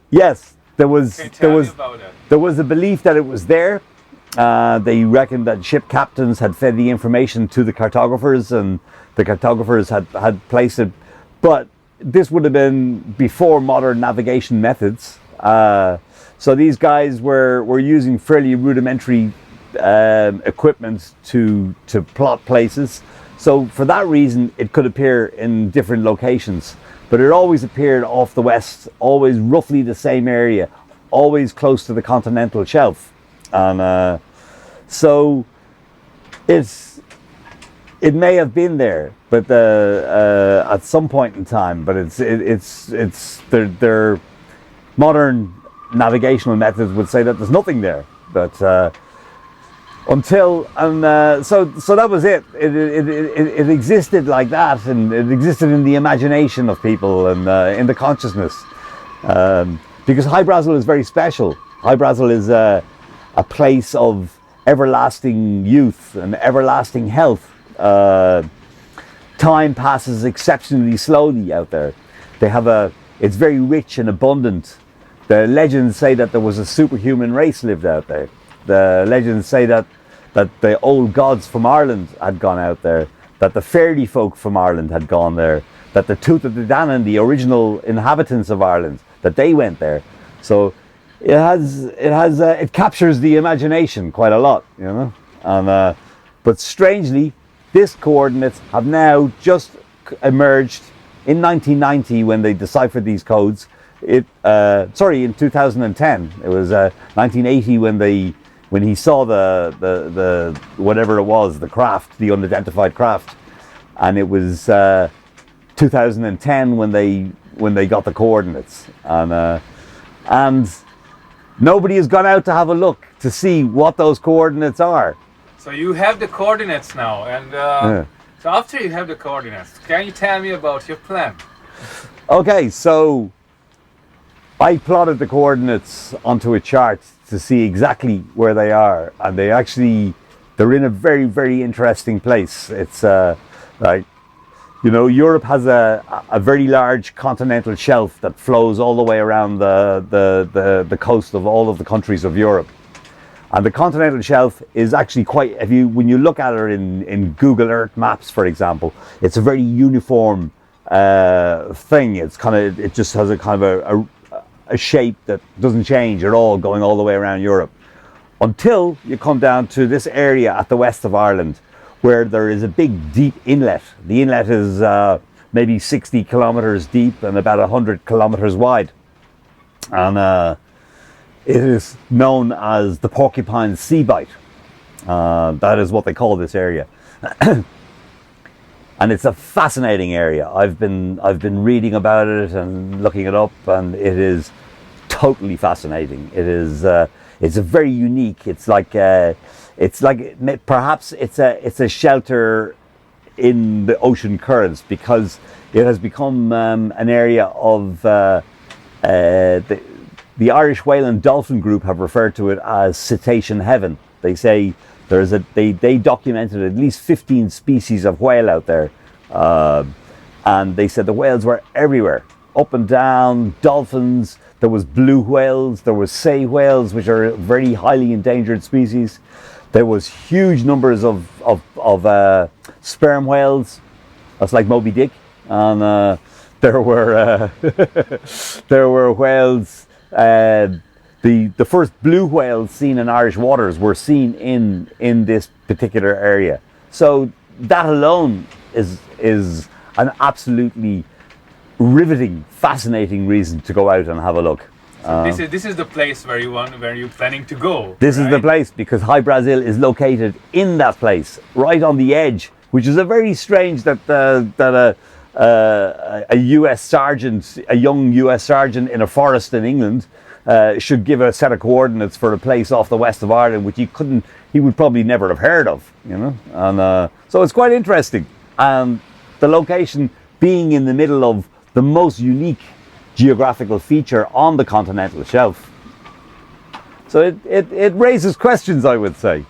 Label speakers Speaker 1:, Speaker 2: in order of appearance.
Speaker 1: Yes, there was
Speaker 2: Okay,
Speaker 1: there
Speaker 2: tell me
Speaker 1: was
Speaker 2: about that.
Speaker 1: there was a belief that it was there. They reckoned that ship captains had fed the information to the cartographers, and the cartographers had placed it. But this would have been before modern navigation methods. So these guys were using fairly rudimentary equipment to plot places. So for that reason, it could appear in different locations. But it always appeared off the west, always roughly the same area, always close to the continental shelf. And so it may have been there, but at some point in time. But it's their modern navigational methods would say that there's nothing there. But so that was it. It existed like that, and it existed in the imagination of people and in the consciousness. Because Hy-Brasil is very special. Hy-Brasil is a place of everlasting youth and everlasting health. Time passes exceptionally slowly out there. It's very rich and abundant. The legends say that there was a superhuman race lived out there. The legends say that the old gods from Ireland had gone out there, that the fairy folk from Ireland had gone there, that the Tuatha De Danann, the original inhabitants of Ireland, that they went there. So it captures the imagination quite a lot, you know. And but strangely, these coordinates have now just emerged in 1990 when they deciphered these codes. In 2010. It was 1980 when he saw the whatever it was, the craft, the unidentified craft, and it was 2010 when they got the coordinates, and nobody has gone out to have a look to see what those coordinates are.
Speaker 2: So you have the coordinates now, and so after you have the coordinates, can you tell me about your plan?
Speaker 1: Okay, so I plotted the coordinates onto a chart to see exactly where they are, and they're in a very, very interesting place. It's like, you know, Europe has a very large continental shelf that flows all the way around the coast of all of the countries of Europe. And the continental shelf is actually quite, when you look at it in Google Earth maps, for example, it's a very uniform thing. It just has a kind of a shape that doesn't change at all, going all the way around Europe, until you come down to this area at the west of Ireland, where there is a big deep inlet. The inlet is maybe 60 kilometers deep and about 100 kilometers wide, and it is known as the Porcupine Sea Bite. That is what they call this area. And it's a fascinating area. I've been reading about it and looking it up, and it is totally fascinating. It's a very unique. It's like perhaps it's a shelter in the ocean currents, because it has become an area of the Irish Whale and Dolphin Group have referred to it as cetacean heaven. They say they documented at least 15 species of whale out there, and they said the whales were everywhere, up and down. Dolphins, there was blue whales, there was sei whales, which are very highly endangered species. There was huge numbers of sperm whales. That's like Moby Dick, and there were there were whales. The first blue whales seen in Irish waters were seen in this particular area. So that alone is an absolutely riveting, fascinating reason to go out and have a look.
Speaker 2: So this is the place where you're planning to go.
Speaker 1: This is the place, because Hy-Brasil is located in that place, right on the edge, which is a very strange that a U.S. sergeant, a young U.S. sergeant in a forest in England, should give a set of coordinates for a place off the west of Ireland, which he would probably never have heard of, you know. And so it's quite interesting. And the location being in the middle of the most unique geographical feature on the continental shelf. So it raises questions, I would say.